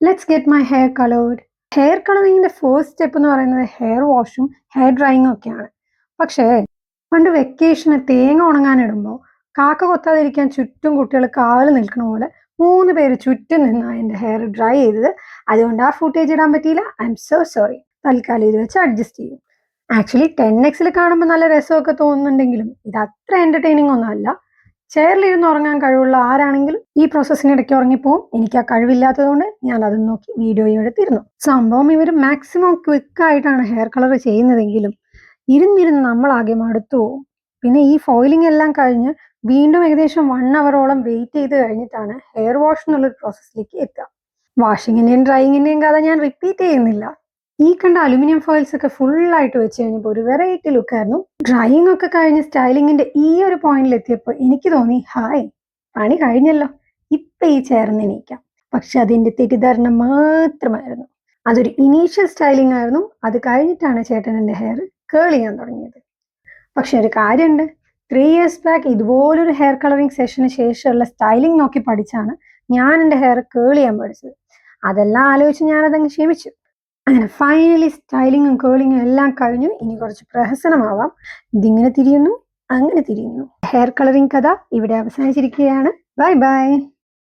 Let's get my hair coloured. Hair കളറിങ്ങിന്റെ first step എന്ന് പറയുന്നത് ഹെയർ വാഷും ഹെയർ ഡ്രൈയിങ്ങും ഒക്കെയാണ്. പക്ഷേ പണ്ട് വെക്കേഷന് തേങ്ങ ഉണങ്ങാനിടുമ്പോൾ കാക്ക കൊത്താതിരിക്കാൻ ചുറ്റും കുട്ടികൾ കാവൽ നിൽക്കണ പോലെ 3 പേര് ചുറ്റും നിന്നാണ് എൻ്റെ ഹെയർ ഡ്രൈ ചെയ്തത്. അതുകൊണ്ട് ആ ഫുട്ടേജ് ഇടാൻ പറ്റിയില്ല. I M so sorry. തൽക്കാലം ഇത് വെച്ച് അഡ്ജസ്റ്റ് ചെയ്യും. ആക്ച്വലി 10x കാണുമ്പോൾ നല്ല രസമൊക്കെ തോന്നുന്നുണ്ടെങ്കിലും ഇത് അത്ര എന്റർടൈനിങ് ഒന്നും അല്ല. ചെയറിലിരുന്ന് ഉറങ്ങാൻ കഴിവുള്ള ആരാണെങ്കിലും ഈ പ്രോസസ്സിനിടയ്ക്ക് ഉറങ്ങിപ്പോവും. എനിക്ക് ആ കഴിവില്ലാത്തതുകൊണ്ട് ഞാൻ അത് നോക്കി വീഡിയോയും എടുത്തിരുന്നു. സംഭവം ഇവർ മാക്സിമം ക്വിക്ക് ആയിട്ടാണ് ഹെയർ കളർ ചെയ്യുന്നതെങ്കിലും ഇരുന്നിരുന്ന് നമ്മളാകെ മടുത്തു പോവും. പിന്നെ ഈ ഫോയിലിംഗ് എല്ലാം കഴിഞ്ഞ് വീണ്ടും ഏകദേശം 1 അവറോളം വെയിറ്റ് ചെയ്ത് കഴിഞ്ഞിട്ടാണ് ഹെയർ വാഷ് എന്നുള്ളൊരു പ്രോസസ്സിലേക്ക് എത്തുക. വാഷിങ്ങിന്റെയും ഡ്രൈയിങ്ങിന്റെയും കഥ ഞാൻ റിപ്പീറ്റ് ചെയ്യുന്നില്ല. ഈ കണ്ട അലുമിനിയം ഫോയിൽസ് ഒക്കെ ഫുള്ളായിട്ട് വെച്ച് കഴിഞ്ഞപ്പോൾ ഒരു വെറൈറ്റി ലുക്കായിരുന്നു. ഡ്രൈയിങ് ഒക്കെ കഴിഞ്ഞ് സ്റ്റൈലിങ്ങിന്റെ ഈ ഒരു പോയിന്റിൽ എത്തിയപ്പോൾ എനിക്ക് തോന്നി ഹായ്, പണി കഴിഞ്ഞല്ലോ, ഇപ്പൊ ഈ ചേർന്ന് എണീക്കാം. പക്ഷെ അതിന്റെ തെറ്റിദ്ധാരണ മാത്രമായിരുന്നു. അതൊരു ഇനീഷ്യൽ സ്റ്റൈലിംഗ് ആയിരുന്നു. അത് കഴിഞ്ഞിട്ടാണ് ചേട്ടൻ എൻ്റെ ഹെയർ കേൾ ചെയ്യാൻ തുടങ്ങിയത്. പക്ഷെ ഒരു കാര്യമുണ്ട്, 3 years ബാക്ക് ഇതുപോലൊരു ഹെയർ കളറിംഗ് സെഷന് ശേഷമുള്ള സ്റ്റൈലിംഗ് നോക്കി പഠിച്ചാണ് ഞാൻ എൻ്റെ ഹെയർ കേൾ ചെയ്യാൻ പഠിച്ചത്. അതെല്ലാം ആലോചിച്ച് ഞാനതങ്ങ് ക്ഷമിച്ചു. അങ്ങനെ ഫൈനലി സ്റ്റൈലിങ്ങും കേളിങ്ങും എല്ലാം കഴിഞ്ഞു. ഇനി കുറച്ച് പ്രഹസനമാവാം. ഇതിങ്ങനെ തിരിയുന്നു, അങ്ങനെ തിരിയുന്നു. ഹെയർ കളറിംഗ് കഥ ഇവിടെ അവസാനിച്ചിരിക്കുകയാണ്. Bye bye.